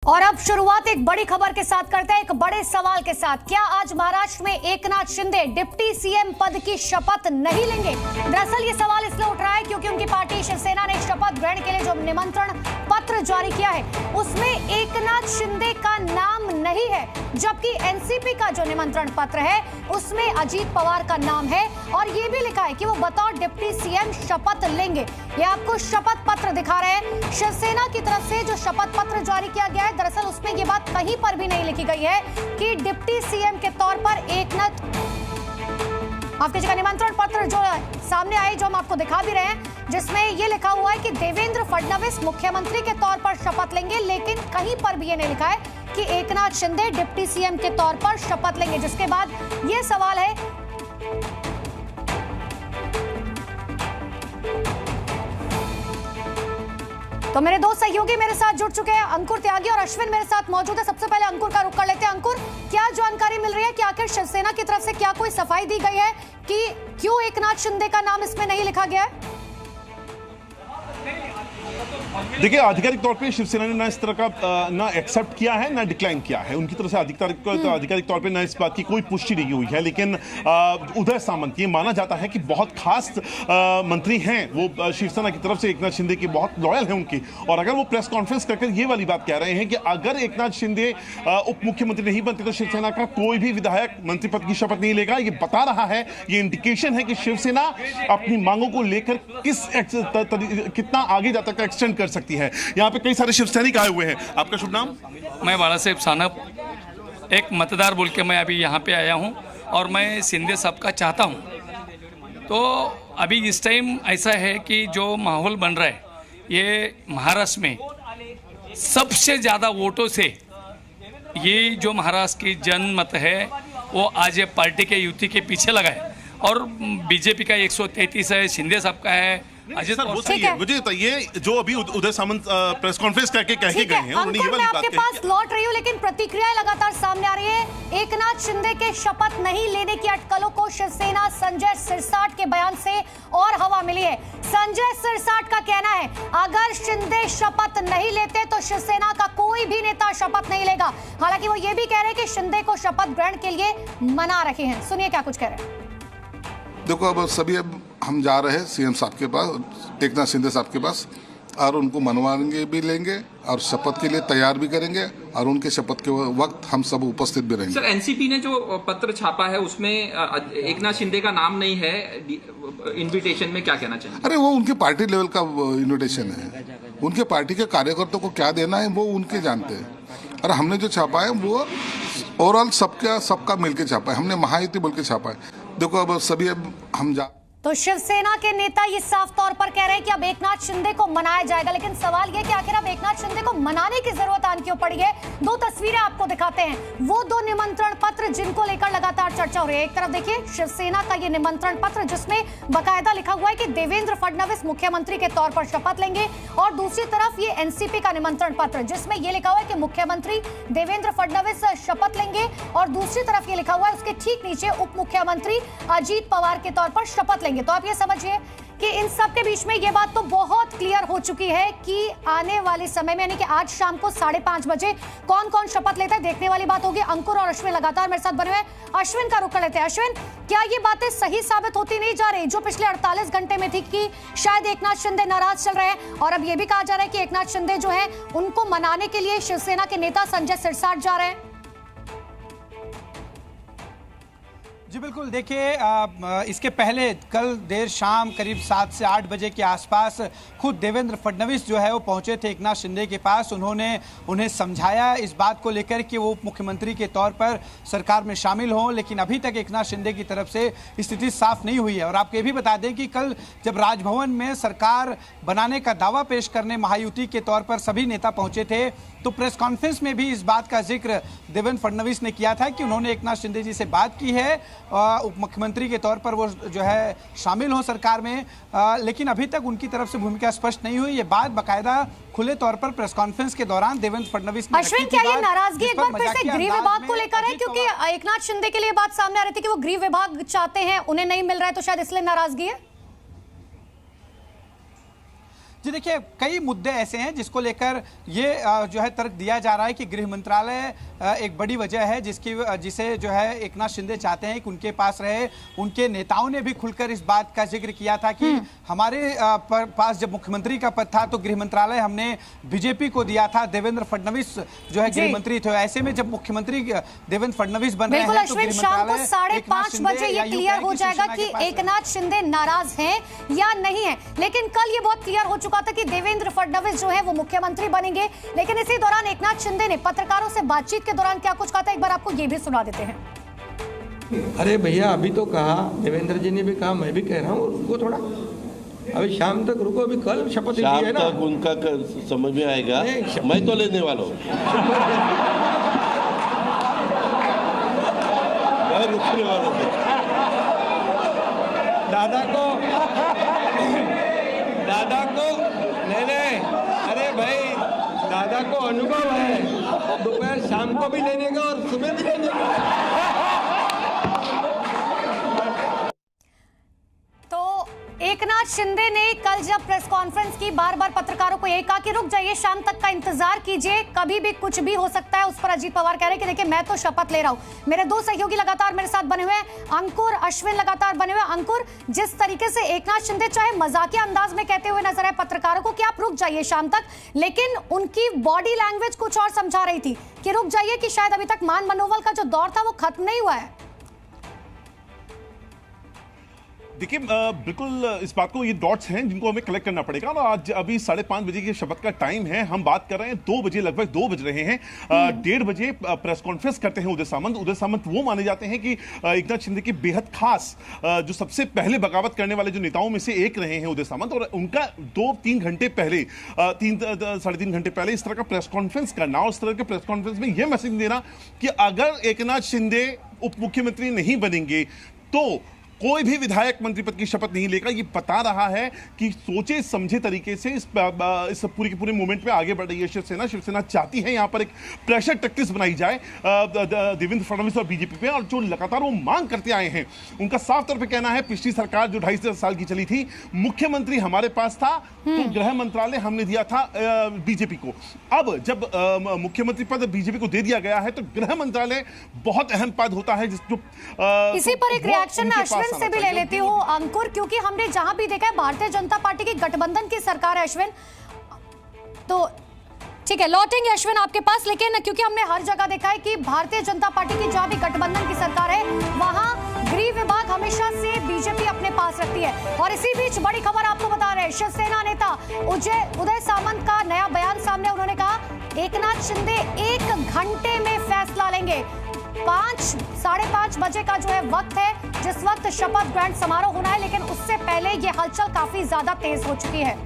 और अब शुरुआत एक बड़ी खबर के साथ करते हैं, एक बड़े सवाल के साथ। क्या आज महाराष्ट्र में एकनाथ शिंदे डिप्टी सीएम पद की शपथ नहीं लेंगे? दरअसल ये सवाल इसलिए उठ रहा है क्योंकि उनकी पार्टी शिवसेना ने शपथ ग्रहण के लिए जो निमंत्रण पत्र जारी किया है उसमें एकनाथ शिंदे का नाम नहीं है, जबकि एनसीपी का जो निमंत्रण पत्र है उसमें अजीत पवार का नाम है और ये भी लिखा है कि वो बतौर डिप्टी सीएम शपथ लेंगे। ये आपको शपथ पत्र दिखा रहे हैं शिवसेना की तरफ से जो शपथ पत्र जारी किया गया है। दरअसल उसमें ये बात कहीं पर भी नहीं लिखी गई है कि डिप्टी सीएम के तौर पर एकनाथ, आपकी जगह निमंत्रण पत्र जो सामने आए जो हम आपको दिखा भी रहे हैं, जिसमें ये लिखा हुआ है कि देवेंद्र फडणवीस मुख्यमंत्री के तौर पर शपथ लेंगे, लेकिन कहीं पर भी ये नहीं लिखा है कि एकनाथ शिंदे डिप्टी सीएम के तौर पर शपथ लेंगे। जिसके बाद ये सवाल है तो मेरे दो सहयोगी मेरे साथ जुड़ चुके हैं, अंकुर त्यागी और अश्विन मेरे साथ मौजूद है। सबसे पहले अंकुर का रुख कर लेते हैं। अंकुर, क्या जानकारी मिल रही है कि आखिर शिवसेना की तरफ से क्या कोई सफाई दी गई है कि क्यों एकनाथ शिंदे का नाम इसमें नहीं लिखा गया है? देखिए, आधिकारिक तौर पे शिवसेना ने ना इस तरह का ना एक्सेप्ट किया है ना डिक्लाइन किया है। उनकी तरफ से आधिकारिक तौर पे ना इस बात की कोई पुष्टि नहीं हुई है। लेकिन उदय सामंत, ये माना जाता है कि बहुत खास मंत्री हैं वो शिवसेना की तरफ से, एकनाथ शिंदे की बहुत लॉयल है उनकी। और अगर वो प्रेस कॉन्फ्रेंस करके ये वाली बात कह रहे हैं कि अगर एकनाथ शिंदे उप मुख्यमंत्री नहीं बनते तो शिवसेना का कोई भी विधायक मंत्री पद की शपथ नहीं लेगा, ये बता रहा है, ये इंडिकेशन है कि शिवसेना अपनी मांगों को लेकर कितना आगे जा तक एक्सटेंड कर सकती है। यहाँ पे कई सारे शिवसैनिक आए हुए हैं। आपका शुभ नाम? मैं बाला साहेब सानप, एक मतदार बोल के मैं अभी यहाँ पे आया हूँ और मैं शिंदे साहब का चाहता हूँ। तो अभी इस टाइम ऐसा है कि जो माहौल बन रहा है ये महाराष्ट्र में सबसे ज़्यादा वोटों से, ये जो महाराष्ट्र की जनमत है वो आज पार्टी के युति के पीछे लगा है और बीजेपी का 133 है, शिंदे साहब का है। सर, वो सही है। मुझे बताइए, जो अभी उदय सामंत प्रेस कॉन्फ्रेंस करके कह के गए हैं, उन्होंने ये वाली बात आपके पास लौट रही हूँ, लेकिन प्रतिक्रियाएं लगातार सामने आ रही है। एकनाथ शिंदे के शपथ नहीं लेने की अटकलों को शिवसेना संजय सिरसाट के बयान से और हवा मिली है। संजय सिरसाट का कहना है अगर शिंदे शपथ नहीं लेते तो शिवसेना का कोई भी नेता शपथ नहीं लेगा। हालांकि वो ये भी कह रहे हैं कि शिंदे को शपथ ग्रहण के लिए मना रखे हैं। सुनिए क्या कुछ कह रहे हैं। देखो, अब सभी हम जा रहे हैं सीएम साहब के पास, एकनाथ शिंदे साहब के पास, और उनको मनवाएंगे भी लेंगे और शपथ के लिए तैयार भी करेंगे और उनके शपथ के वक्त हम सब उपस्थित भी रहेंगे। सर, एनसीपी ने जो पत्र छापा है उसमें एकनाथ शिंदे का नाम नहीं है इनविटेशन में, क्या कहना चाहिए? अरे वो उनके पार्टी लेवल का इन्विटेशन है, उनके पार्टी के कार्यकर्ताओं को क्या देना है वो उनके जानते हैं। और हमने जो छापा है वो ओवरऑल सबका मिलकर छापा है, हमने महायुति बोल के छापा है। देखो, अब सभी हम जा तो शिवसेना के नेता ये साफ तौर पर कह रहे हैं कि अब एकनाथ शिंदे को मनाया जाएगा, लेकिन सवाल ये कि आखिर अब एकनाथ शिंदे को मनाने की जरूरत आन क्यों पड़ी है? दो तस्वीरें आपको दिखाते हैं, वो दो निमंत्रण पत्र जिनको लेकर लगातार चर्चा हो रही है। एक तरफ देखिए शिवसेना का ये निमंत्रण पत्र जिसमें बाकायदा लिखा हुआ है कि देवेंद्र फडणवीस मुख्यमंत्री के तौर पर शपथ लेंगे, और दूसरी तरफ ये एनसीपी का निमंत्रण पत्र जिसमें यह लिखा हुआ है कि मुख्यमंत्री देवेंद्र फडणवीस शपथ लेंगे, और दूसरी तरफ ये लिखा हुआ है उसके ठीक नीचे उप मुख्यमंत्री अजीत पवार के तौर पर शपथ लेंगे। तो आप ये समझिए कि इन सब के बीच में ये बात तो बहुत क्लियर हो चुकी है कि आने वाले समय में, यानी कि आज शाम को 5:30 बजे कौन कौन शपथ लेता है देखने वाली बात होगी। अंकुर और अश्विन लगातार मेरे साथ बने हुए हैं। अश्विन का रुख कर लेते हैं। अश्विन, क्या ये बातें सही साबित होती नहीं जा रही जो पिछले 48 घंटे में थी कि शायद एकनाथ शिंदे नाराज चल रहे हैं, और अब ये भी कहा जा रहा है कि एकनाथ शिंदे जो है उनको मनाने के लिए शिवसेना के नेता संजय सिरसाट जा रहे हैं? जी बिल्कुल, देखिए इसके पहले कल देर शाम करीब 7 से 8 बजे के आसपास खुद देवेंद्र फडणवीस जो है वो पहुंचे थे एकनाथ शिंदे के पास। उन्होंने उन्हें समझाया इस बात को लेकर कि वो उप मुख्यमंत्री के तौर पर सरकार में शामिल हों, लेकिन अभी तक एकनाथ शिंदे की तरफ से स्थिति साफ नहीं हुई है। और आपको ये भी बता दें कि कल जब राजभवन में सरकार बनाने का दावा पेश करने महायुति के तौर पर सभी नेता पहुंचे थे, तो प्रेस कॉन्फ्रेंस में भी इस बात का जिक्र देवेंद्र फडणवीस ने किया था कि उन्होंने एकनाथ शिंदे जी से बात की है उप मुख्यमंत्री के तौर पर वो जो है शामिल हो सरकार में, लेकिन अभी तक उनकी तरफ से भूमिका स्पष्ट नहीं हुई। ये बात बाकायदा खुले तौर पर प्रेस कॉन्फ्रेंस के दौरान देवेंद्र फडणवीस ने अश्विन, क्या ये नाराजगी एक बार फिर से गृह विभाग को लेकर है? क्योंकि एकनाथ शिंदे के लिए बात सामने आ रही थी कि वो गृह विभाग चाहते हैं, उन्हें नहीं मिल रहा है, तो शायद इसलिए नाराजगी है। जी देखिए, कई मुद्दे ऐसे हैं जिसको लेकर ये जो है तर्क दिया जा रहा है कि गृह मंत्रालय एक बड़ी वजह है जिसे जो है एकनाथ शिंदे चाहते हैं कि उनके पास रहे। उनके नेताओं ने भी खुलकर इस बात का जिक्र किया था कि हमारे पास जब मुख्यमंत्री का पद था तो गृह मंत्रालय हमने बीजेपी को दिया था, देवेंद्र फडणवीस जो है गृह मंत्री थे। ऐसे में जब मुख्यमंत्री देवेंद्र फडणवीस बन रहे हैं तो अश्विन, शाम को 5:30 बजे ये क्लियर हो जाएगा कि एकनाथ शिंदे नाराज हैं या नहीं है। लेकिन कल ये बहुत क्लियर हो चुका था कि देवेंद्र फडणवीस जो है वो मुख्यमंत्री बनेंगे। लेकिन इसी दौरान एकनाथ शिंदे ने पत्रकारों से बातचीत के दौरान क्या कुछ कहा था, एक बार आपको ये भी सुना देते हैं। अरे भैया, अभी तो कहा, देवेंद्र जी ने भी कहा, मैं भी कह रहा हूँ, रुको थोड़ा, अभी शाम तक रुको, अभी कल शपथ ली है ना, तक उनका समझ में आएगा। मैं तो लेने वाला हूँ, मैं रुकने वाला हूँ। दादा को नहीं, अरे भाई दादा को अनुभव है, दोपहर शाम को भी लेने का और सुबह भी लेने का। एकनाथ शिंदे ने कल जब प्रेस कॉन्फ्रेंस की बार बार पत्रकारों को यही कहा कि रुक जाइए, शाम तक का इंतजार कीजिए, कभी भी कुछ भी हो सकता है। उस पर अजीत पवार कह रहे हैं कि देखिए मैं तो शपथ ले रहा हूं, मेरे दो सहयोगी लगातार मेरे साथ बने हुए हैं, अंकुर अश्विन लगातार बने हुए हैं। अंकुर, जिस तरीके से एकनाथ शिंदे चाहे मजाकिया अंदाज में कहते हुए नजर आए पत्रकारों को कि आप रुक जाइए शाम तक, लेकिन उनकी बॉडी लैंग्वेज कुछ और समझा रही थी कि रुक जाइए, कि शायद अभी तक मान मनोबल का जो दौर था वो खत्म नहीं हुआ है। देखिए, बिल्कुल इस बात को, ये डॉट्स हैं जिनको हमें कलेक्ट करना पड़ेगा। और आज अभी 5:30 बजे की शपथ का टाइम है, हम बात कर रहे हैं 2 बजे, लगभग 2 बज रहे हैं। 1:30 बजे प्रेस कॉन्फ्रेंस करते हैं उदय सामंत वो माने जाते हैं कि एकनाथ शिंदे की बेहद खास, जो सबसे पहले बगावत करने वाले जो नेताओं में से एक रहे हैं उदय सामंत। और उनका 2-3 घंटे पहले, 3-3.5 घंटे पहले इस तरह का प्रेस कॉन्फ्रेंस करना और इस तरह के प्रेस कॉन्फ्रेंस में यह मैसेज देना कि अगर एकनाथ शिंदे उप मुख्यमंत्री नहीं बनेंगे तो कोई भी विधायक मंत्री पद की शपथ नहीं लेगा। ये बता रहा है कि सोचे समझे तरीके से इस पूरे के पूरे मूवमेंट में आगे बढ़ रही है शिवसेना चाहती है यहां पर एक प्रेशर टैक्टिक्स बनाई जाए देवेंद्र फडणवीस और बीजेपी पे। और जो लगातार वो मांग करते आए हैं, उनका साफ तौर पे कहना है, पिछली सरकार जो 2.5 साल की चली थी, मुख्यमंत्री हमारे पास था तो गृह मंत्रालय हमने दिया था बीजेपी को। अब जब मुख्यमंत्री पद बीजेपी को दे दिया गया है तो गृह मंत्रालय बहुत अहम पद होता है। इसी पर एक रिएक्शन अश्विन से भी ले लेती हूँ अंकुर, क्योंकि हमने जहां भी देखा है भारतीय जनता पार्टी की गठबंधन की सरकार है अश्विन, तो ठीक है लौटेंगे अश्विन आपके पास, लेकिन क्योंकि हमने हर जगह देखा है कि भारतीय जनता पार्टी की जहां भी गठबंधन की सरकार है वहां गृह विभाग हमेशा से बीजेपी अपने पास रखती है। और इसी बीच बड़ी खबर आपको बता रहे हैं, शिवसेना नेता उदय सामंत का नया बयान सामने। उन्होंने कहा एकनाथ शिंदे 1 घंटे में फैसला लेंगे। 5-5:30 बजे का जो है वक्त है जिस वक्त शपथ ग्रहण समारोह होना है, लेकिन उससे पहले ये हलचल काफी ज्यादा तेज हो चुकी है।